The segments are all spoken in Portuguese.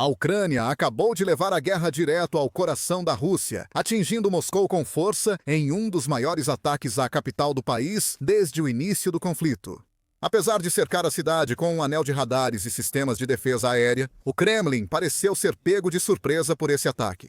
A Ucrânia acabou de levar a guerra direto ao coração da Rússia, atingindo Moscou com força em um dos maiores ataques à capital do país desde o início do conflito. Apesar de cercar a cidade com um anel de radares e sistemas de defesa aérea, o Kremlin pareceu ser pego de surpresa por esse ataque.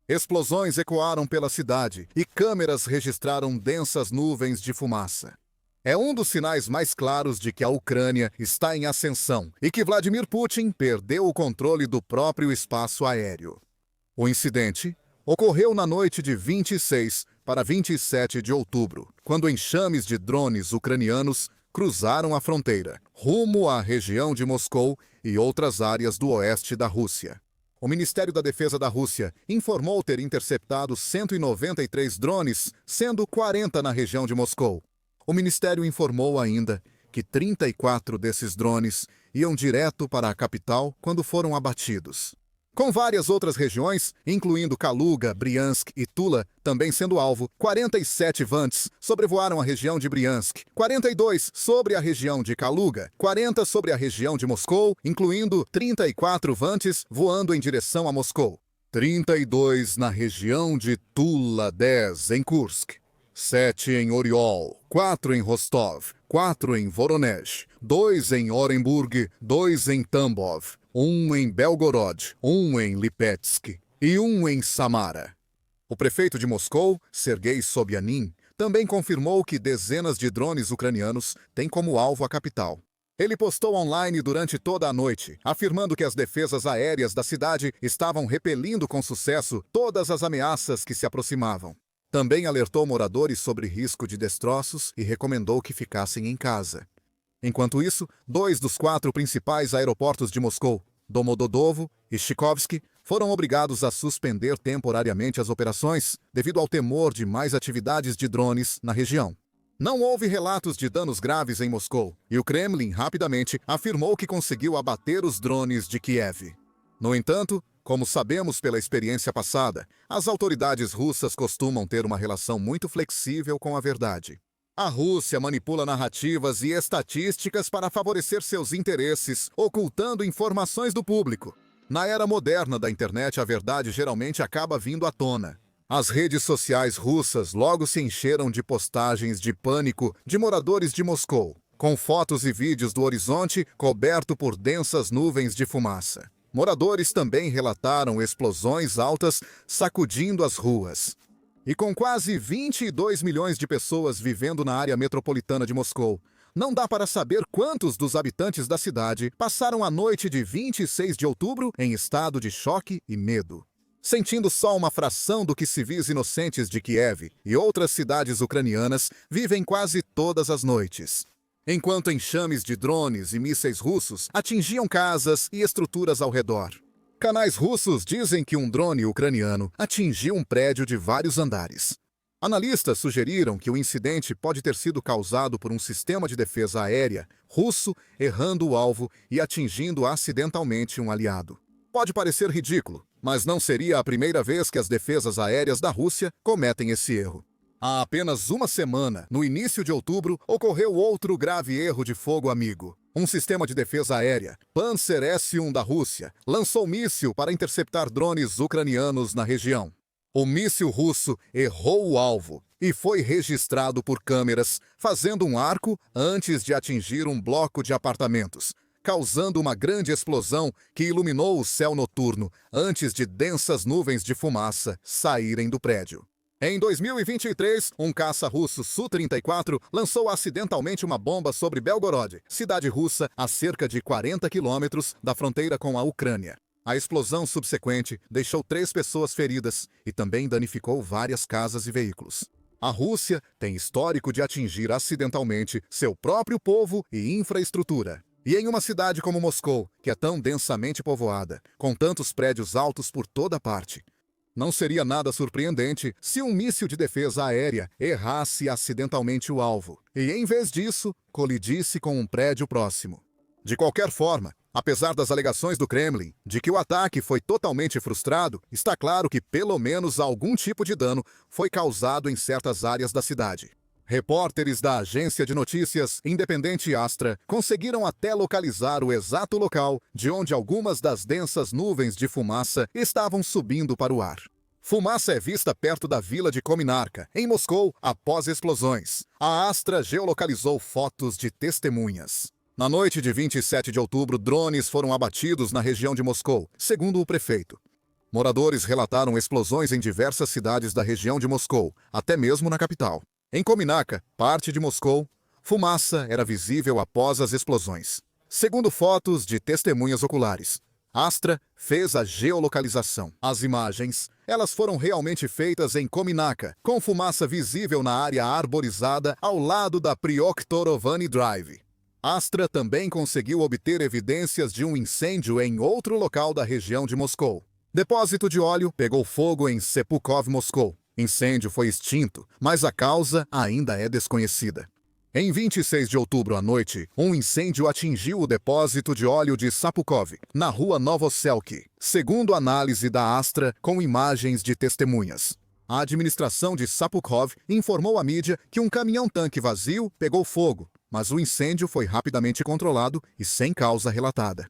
Explosões ecoaram pela cidade e câmeras registraram densas nuvens de fumaça. É um dos sinais mais claros de que a Ucrânia está em ascensão e que Vladimir Putin perdeu o controle do próprio espaço aéreo. O incidente ocorreu na noite de 26 para 27 de outubro, quando enxames de drones ucranianos cruzaram a fronteira, rumo à região de Moscou e outras áreas do oeste da Rússia. O Ministério da Defesa da Rússia informou ter interceptado 193 drones, sendo 40 na região de Moscou. O Ministério informou ainda que 34 desses drones iam direto para a capital quando foram abatidos. Com várias outras regiões, incluindo Kaluga, Briansk e Tula, também sendo alvo, 47 Vants sobrevoaram a região de Briansk, 42 sobre a região de Kaluga, 40 sobre a região de Moscou, incluindo 34 Vants voando em direção a Moscou, 32 na região de Tula, 10 em Kursk, 7 em Oriol, 4 em Rostov, 4 em Voronezh, 2 em Orenburg, 2 em Tambov, 1 em Belgorod, 1 em Lipetsk e 1 em Samara. O prefeito de Moscou, Sergei Sobyanin, também confirmou que dezenas de drones ucranianos têm como alvo a capital. Ele postou online durante toda a noite, afirmando que as defesas aéreas da cidade estavam repelindo com sucesso todas as ameaças que se aproximavam. Também alertou moradores sobre risco de destroços e recomendou que ficassem em casa. Enquanto isso, 2 dos 4 principais aeroportos de Moscou, Domodedovo e Chaikovsky, foram obrigados a suspender temporariamente as operações devido ao temor de mais atividades de drones na região. Não houve relatos de danos graves em Moscou, e o Kremlin rapidamente afirmou que conseguiu abater os drones de Kiev. No entanto, como sabemos pela experiência passada, as autoridades russas costumam ter uma relação muito flexível com a verdade. A Rússia manipula narrativas e estatísticas para favorecer seus interesses, ocultando informações do público. Na era moderna da internet, a verdade geralmente acaba vindo à tona. As redes sociais russas logo se encheram de postagens de pânico de moradores de Moscou, com fotos e vídeos do horizonte coberto por densas nuvens de fumaça. Moradores também relataram explosões altas sacudindo as ruas. E com quase 22 milhões de pessoas vivendo na área metropolitana de Moscou, não dá para saber quantos dos habitantes da cidade passaram a noite de 26 de outubro em estado de choque e medo, sentindo só uma fração do que civis inocentes de Kiev e outras cidades ucranianas vivem quase todas as noites. Enquanto enxames de drones e mísseis russos atingiam casas e estruturas ao redor. Canais russos dizem que um drone ucraniano atingiu um prédio de vários andares. Analistas sugeriram que o incidente pode ter sido causado por um sistema de defesa aérea russo errando o alvo e atingindo acidentalmente um aliado. Pode parecer ridículo, mas não seria a primeira vez que as defesas aéreas da Rússia cometem esse erro. Há apenas uma semana, no início de outubro, ocorreu outro grave erro de fogo amigo. Um sistema de defesa aérea, Panzer S-1 da Rússia, lançou míssil para interceptar drones ucranianos na região. O míssil russo errou o alvo e foi registrado por câmeras, fazendo um arco antes de atingir um bloco de apartamentos, causando uma grande explosão que iluminou o céu noturno antes de densas nuvens de fumaça saírem do prédio. Em 2023, um caça russo Su-34 lançou acidentalmente uma bomba sobre Belgorod, cidade russa a cerca de 40 quilômetros da fronteira com a Ucrânia. A explosão subsequente deixou 3 pessoas feridas e também danificou várias casas e veículos. A Rússia tem histórico de atingir acidentalmente seu próprio povo e infraestrutura. E em uma cidade como Moscou, que é tão densamente povoada, com tantos prédios altos por toda parte, não seria nada surpreendente se um míssil de defesa aérea errasse acidentalmente o alvo e, em vez disso, colidisse com um prédio próximo. De qualquer forma, apesar das alegações do Kremlin de que o ataque foi totalmente frustrado, está claro que pelo menos algum tipo de dano foi causado em certas áreas da cidade. Repórteres da agência de notícias independente Astra conseguiram até localizar o exato local de onde algumas das densas nuvens de fumaça estavam subindo para o ar. Fumaça é vista perto da vila de Kominarka, em Moscou, após explosões. A Astra geolocalizou fotos de testemunhas. Na noite de 27 de outubro, drones foram abatidos na região de Moscou, segundo o prefeito. Moradores relataram explosões em diversas cidades da região de Moscou, até mesmo na capital. Em Kominaka, parte de Moscou, fumaça era visível após as explosões. Segundo fotos de testemunhas oculares, Astra fez a geolocalização. As imagens, elas foram realmente feitas em Kominaka, com fumaça visível na área arborizada ao lado da Prioktorovany Drive. Astra também conseguiu obter evidências de um incêndio em outro local da região de Moscou. Depósito de óleo pegou fogo em Sepukov, Moscou. Incêndio foi extinto, mas a causa ainda é desconhecida. Em 26 de outubro à noite, um incêndio atingiu o depósito de óleo de Sapukov, na rua Novoselky, segundo análise da Astra com imagens de testemunhas. A administração de Sapukov informou à mídia que um caminhão-tanque vazio pegou fogo, mas o incêndio foi rapidamente controlado e sem causa relatada.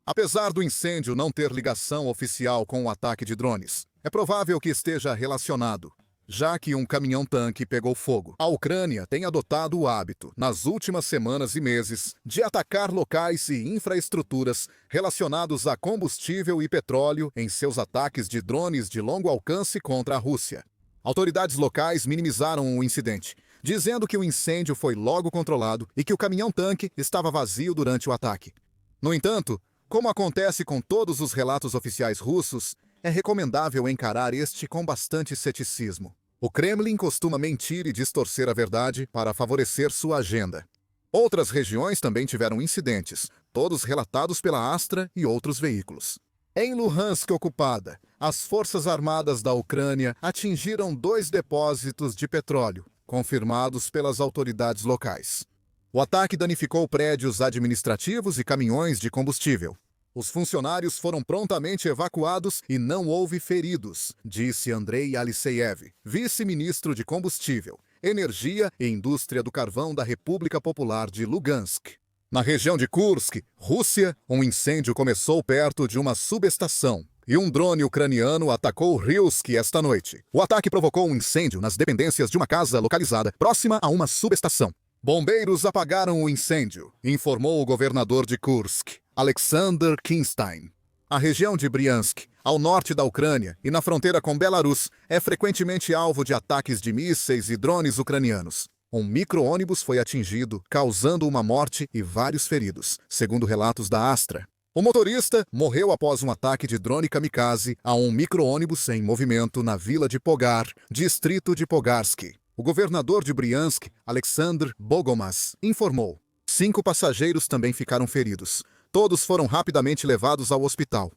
Apesar do incêndio não ter ligação oficial com o ataque de drones, é provável que esteja relacionado, já que um caminhão-tanque pegou fogo. A Ucrânia tem adotado o hábito, nas últimas semanas e meses, de atacar locais e infraestruturas relacionados a combustível e petróleo em seus ataques de drones de longo alcance contra a Rússia. Autoridades locais minimizaram o incidente, dizendo que o incêndio foi logo controlado e que o caminhão-tanque estava vazio durante o ataque. No entanto, como acontece com todos os relatos oficiais russos, é recomendável encarar este com bastante ceticismo. O Kremlin costuma mentir e distorcer a verdade para favorecer sua agenda. Outras regiões também tiveram incidentes, todos relatados pela Astra e outros veículos. Em Luhansk ocupada, as forças armadas da Ucrânia atingiram 2 depósitos de petróleo, confirmados pelas autoridades locais. O ataque danificou prédios administrativos e caminhões de combustível. Os funcionários foram prontamente evacuados e não houve feridos, disse Andrei Alexeyev, vice-ministro de Combustível, Energia e Indústria do Carvão da República Popular de Lugansk. Na região de Kursk, Rússia, um incêndio começou perto de uma subestação e um drone ucraniano atacou Rilsk esta noite. O ataque provocou um incêndio nas dependências de uma casa localizada próxima a uma subestação. Bombeiros apagaram o incêndio, informou o governador de Kursk, Alexander Kinstein. A região de Bryansk, ao norte da Ucrânia e na fronteira com Belarus, é frequentemente alvo de ataques de mísseis e drones ucranianos. Um micro-ônibus foi atingido, causando uma morte e vários feridos, segundo relatos da Astra. O motorista morreu após um ataque de drone kamikaze a um micro-ônibus em movimento na vila de Pogar, distrito de Pogarsky. O governador de Bryansk, Alexander Bogomas, informou. 5 passageiros também ficaram feridos. Todos foram rapidamente levados ao hospital,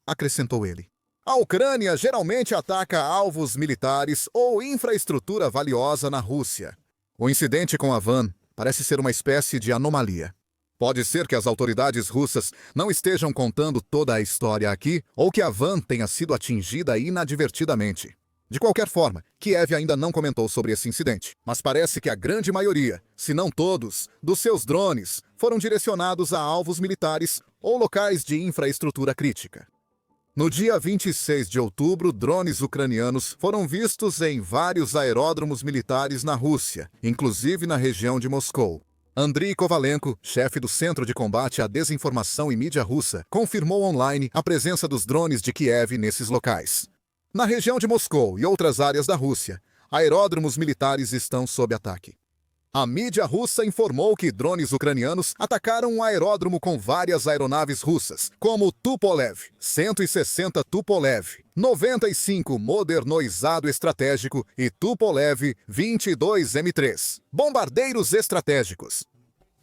acrescentou ele. A Ucrânia geralmente ataca alvos militares ou infraestrutura valiosa na Rússia. O incidente com a van parece ser uma espécie de anomalia. Pode ser que as autoridades russas não estejam contando toda a história aqui ou que a van tenha sido atingida inadvertidamente. De qualquer forma, Kiev ainda não comentou sobre esse incidente, mas parece que a grande maioria, se não todos, dos seus drones foram direcionados a alvos militares ou locais de infraestrutura crítica. No dia 26 de outubro, drones ucranianos foram vistos em vários aeródromos militares na Rússia, inclusive na região de Moscou. Andriy Kovalenko, chefe do Centro de Combate à Desinformação e Mídia Russa, confirmou online a presença dos drones de Kiev nesses locais. Na região de Moscou e outras áreas da Rússia, aeródromos militares estão sob ataque. A mídia russa informou que drones ucranianos atacaram um aeródromo com várias aeronaves russas, como Tupolev 160 Tupolev 95 Modernoizado Estratégico e Tupolev 22M3, bombardeiros estratégicos.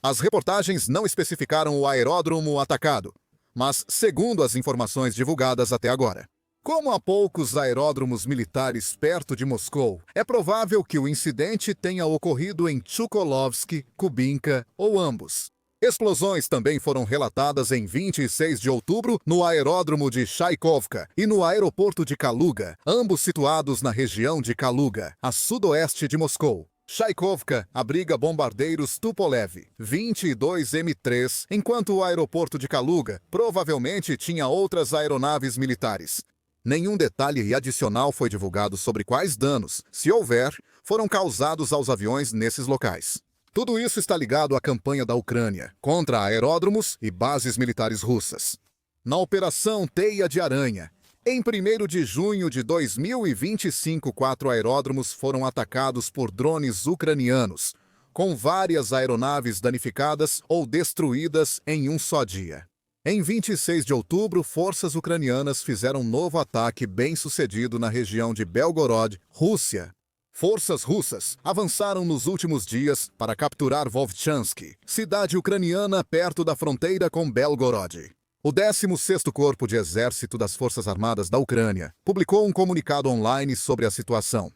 As reportagens não especificaram o aeródromo atacado, mas segundo as informações divulgadas até agora. Como há poucos aeródromos militares perto de Moscou, é provável que o incidente tenha ocorrido em Chukolovsk, Kubinka ou ambos. Explosões também foram relatadas em 26 de outubro no aeródromo de Chaikovka e no aeroporto de Kaluga, ambos situados na região de Kaluga, a sudoeste de Moscou. Chaikovka abriga bombardeiros Tupolev 22 M3, enquanto o aeroporto de Kaluga provavelmente tinha outras aeronaves militares. Nenhum detalhe adicional foi divulgado sobre quais danos, se houver, foram causados aos aviões nesses locais. Tudo isso está ligado à campanha da Ucrânia contra aeródromos e bases militares russas. Na Operação Teia de Aranha, em 1º de junho de 2025, 4 aeródromos foram atacados por drones ucranianos, com várias aeronaves danificadas ou destruídas em um só dia. Em 26 de outubro, forças ucranianas fizeram um novo ataque bem-sucedido na região de Belgorod, Rússia. Forças russas avançaram nos últimos dias para capturar Vovchansk, cidade ucraniana perto da fronteira com Belgorod. O 16º Corpo de Exército das Forças Armadas da Ucrânia publicou um comunicado online sobre a situação.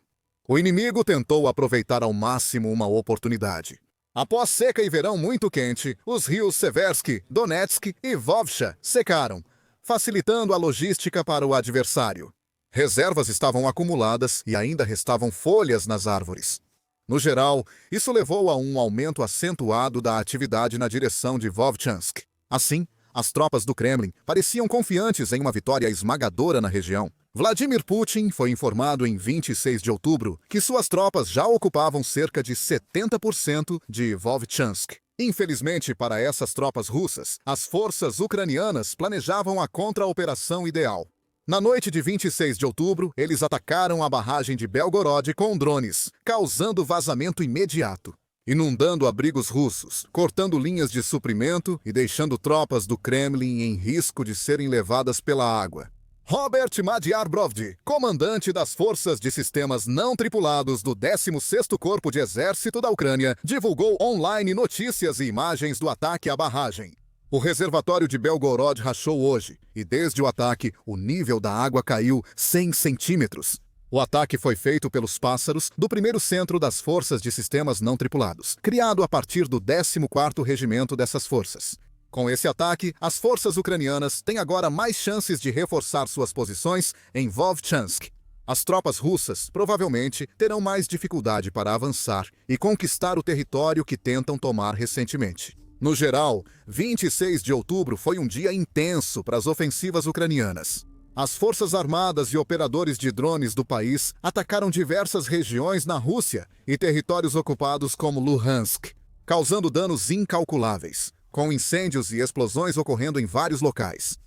O inimigo tentou aproveitar ao máximo uma oportunidade. Após seca e verão muito quente, os rios Seversky, Donetsk e Vovcha secaram, facilitando a logística para o adversário. Reservas estavam acumuladas e ainda restavam folhas nas árvores. No geral, isso levou a um aumento acentuado da atividade na direção de Vovchansk. Assim, as tropas do Kremlin pareciam confiantes em uma vitória esmagadora na região. Vladimir Putin foi informado em 26 de outubro que suas tropas já ocupavam cerca de 70% de Vovchansk. Infelizmente para essas tropas russas, as forças ucranianas planejavam a contra-operação ideal. Na noite de 26 de outubro, eles atacaram a barragem de Belgorod com drones, causando vazamento imediato, inundando abrigos russos, cortando linhas de suprimento e deixando tropas do Kremlin em risco de serem levadas pela água. Robert Madyar-Brovdi, comandante das forças de sistemas não tripulados do 16º Corpo de Exército da Ucrânia, divulgou online notícias e imagens do ataque à barragem. O reservatório de Belgorod rachou hoje, e desde o ataque, o nível da água caiu 100 centímetros. O ataque foi feito pelos Pássaros do 1º Centro das Forças de Sistemas Não Tripulados, criado a partir do 14º Regimento dessas forças. Com esse ataque, as forças ucranianas têm agora mais chances de reforçar suas posições em Vovchansk. As tropas russas provavelmente terão mais dificuldade para avançar e conquistar o território que tentam tomar recentemente. No geral, 26 de outubro foi um dia intenso para as ofensivas ucranianas. As forças armadas e operadores de drones do país atacaram diversas regiões na Rússia e territórios ocupados como Luhansk, causando danos incalculáveis, com incêndios e explosões ocorrendo em vários locais.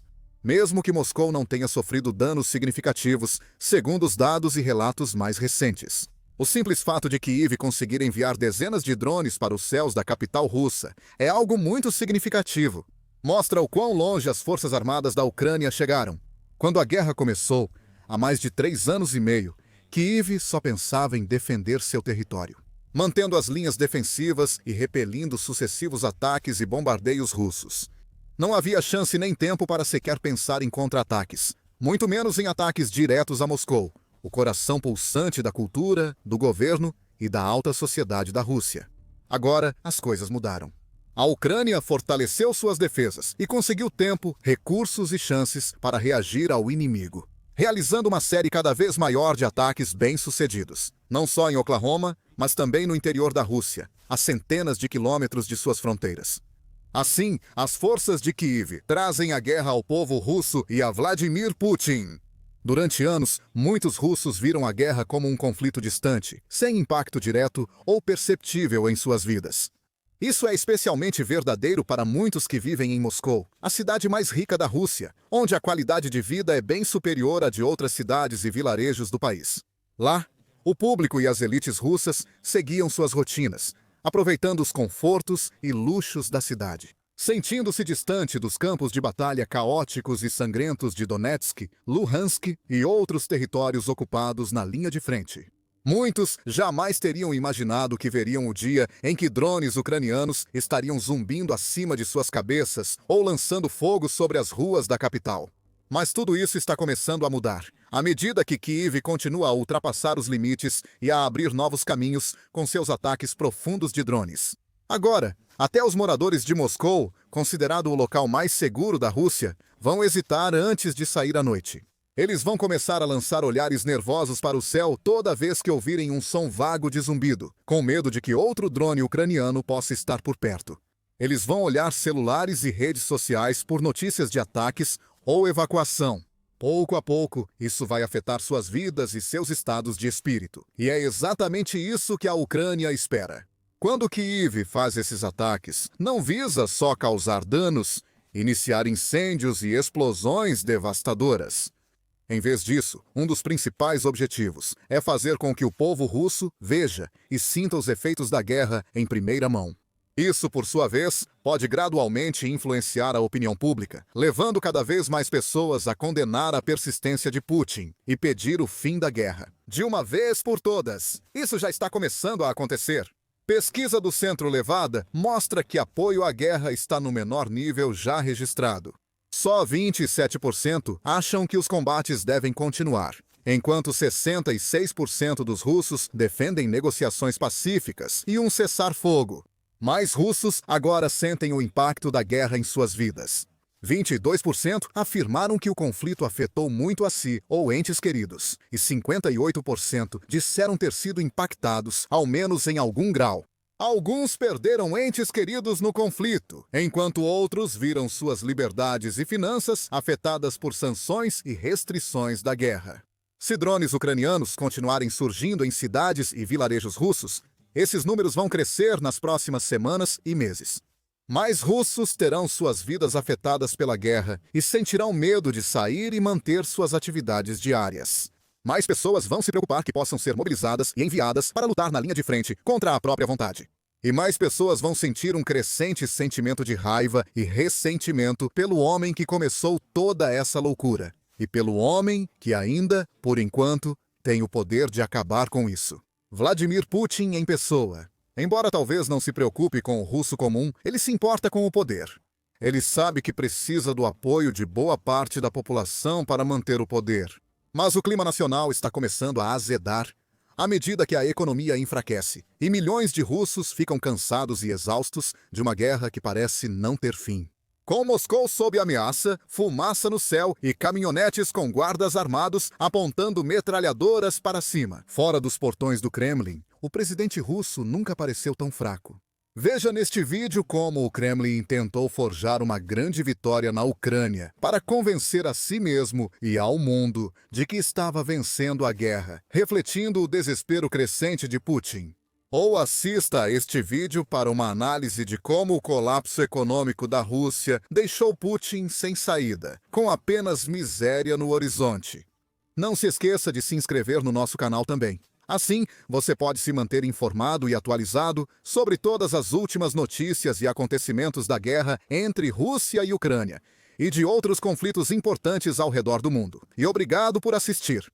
Mesmo que Moscou não tenha sofrido danos significativos, segundo os dados e relatos mais recentes. O simples fato de Kiev conseguir enviar dezenas de drones para os céus da capital russa é algo muito significativo. Mostra o quão longe as forças armadas da Ucrânia chegaram. Quando a guerra começou, há mais de 3 anos e meio, Kiev só pensava em defender seu território, mantendo as linhas defensivas e repelindo sucessivos ataques e bombardeios russos. Não havia chance nem tempo para sequer pensar em contra-ataques, muito menos em ataques diretos a Moscou, o coração pulsante da cultura, do governo e da alta sociedade da Rússia. Agora, as coisas mudaram. A Ucrânia fortaleceu suas defesas e conseguiu tempo, recursos e chances para reagir ao inimigo, realizando uma série cada vez maior de ataques bem-sucedidos, não só em Oklahoma, mas também no interior da Rússia, a centenas de quilômetros de suas fronteiras. Assim, as forças de Kiev trazem a guerra ao povo russo e a Vladimir Putin. Durante anos, muitos russos viram a guerra como um conflito distante, sem impacto direto ou perceptível em suas vidas. Isso é especialmente verdadeiro para muitos que vivem em Moscou, a cidade mais rica da Rússia, onde a qualidade de vida é bem superior à de outras cidades e vilarejos do país. Lá, o público e as elites russas seguiam suas rotinas, aproveitando os confortos e luxos da cidade, sentindo-se distante dos campos de batalha caóticos e sangrentos de Donetsk, Luhansk e outros territórios ocupados na linha de frente. Muitos jamais teriam imaginado que veriam o dia em que drones ucranianos estariam zumbindo acima de suas cabeças ou lançando fogo sobre as ruas da capital. Mas tudo isso está começando a mudar, à medida que Kiev continua a ultrapassar os limites e a abrir novos caminhos com seus ataques profundos de drones. Agora, até os moradores de Moscou, considerado o local mais seguro da Rússia, vão hesitar antes de sair à noite. Eles vão começar a lançar olhares nervosos para o céu toda vez que ouvirem um som vago de zumbido, com medo de que outro drone ucraniano possa estar por perto. Eles vão olhar celulares e redes sociais por notícias de ataques ou evacuação. Pouco a pouco, isso vai afetar suas vidas e seus estados de espírito. E é exatamente isso que a Ucrânia espera. Quando Kyiv faz esses ataques, não visa só causar danos, iniciar incêndios e explosões devastadoras. Em vez disso, um dos principais objetivos é fazer com que o povo russo veja e sinta os efeitos da guerra em primeira mão. Isso, por sua vez, pode gradualmente influenciar a opinião pública, levando cada vez mais pessoas a condenar a persistência de Putin e pedir o fim da guerra. De uma vez por todas, isso já está começando a acontecer. Pesquisa do Centro Levada mostra que apoio à guerra está no menor nível já registrado. Só 27% acham que os combates devem continuar, enquanto 66% dos russos defendem negociações pacíficas e um cessar-fogo. Mais russos agora sentem o impacto da guerra em suas vidas. 22% afirmaram que o conflito afetou muito a si ou entes queridos, e 58% disseram ter sido impactados, ao menos em algum grau. Alguns perderam entes queridos no conflito, enquanto outros viram suas liberdades e finanças afetadas por sanções e restrições da guerra. Se drones ucranianos continuarem surgindo em cidades e vilarejos russos, esses números vão crescer nas próximas semanas e meses. Mais russos terão suas vidas afetadas pela guerra e sentirão medo de sair e manter suas atividades diárias. Mais pessoas vão se preocupar que possam ser mobilizadas e enviadas para lutar na linha de frente contra a própria vontade. E mais pessoas vão sentir um crescente sentimento de raiva e ressentimento pelo homem que começou toda essa loucura, e pelo homem que ainda, por enquanto, tem o poder de acabar com isso. Vladimir Putin em pessoa. Embora talvez não se preocupe com o russo comum, ele se importa com o poder. Ele sabe que precisa do apoio de boa parte da população para manter o poder. Mas o clima nacional está começando a azedar à medida que a economia enfraquece e milhões de russos ficam cansados e exaustos de uma guerra que parece não ter fim. Com Moscou sob ameaça, fumaça no céu e caminhonetes com guardas armados apontando metralhadoras para cima. Fora dos portões do Kremlin, o presidente russo nunca pareceu tão fraco. Veja neste vídeo como o Kremlin tentou forjar uma grande vitória na Ucrânia para convencer a si mesmo e ao mundo de que estava vencendo a guerra, refletindo o desespero crescente de Putin. Ou assista a este vídeo para uma análise de como o colapso econômico da Rússia deixou Putin sem saída, com apenas miséria no horizonte. Não se esqueça de se inscrever no nosso canal também. Assim, você pode se manter informado e atualizado sobre todas as últimas notícias e acontecimentos da guerra entre Rússia e Ucrânia e de outros conflitos importantes ao redor do mundo. E obrigado por assistir.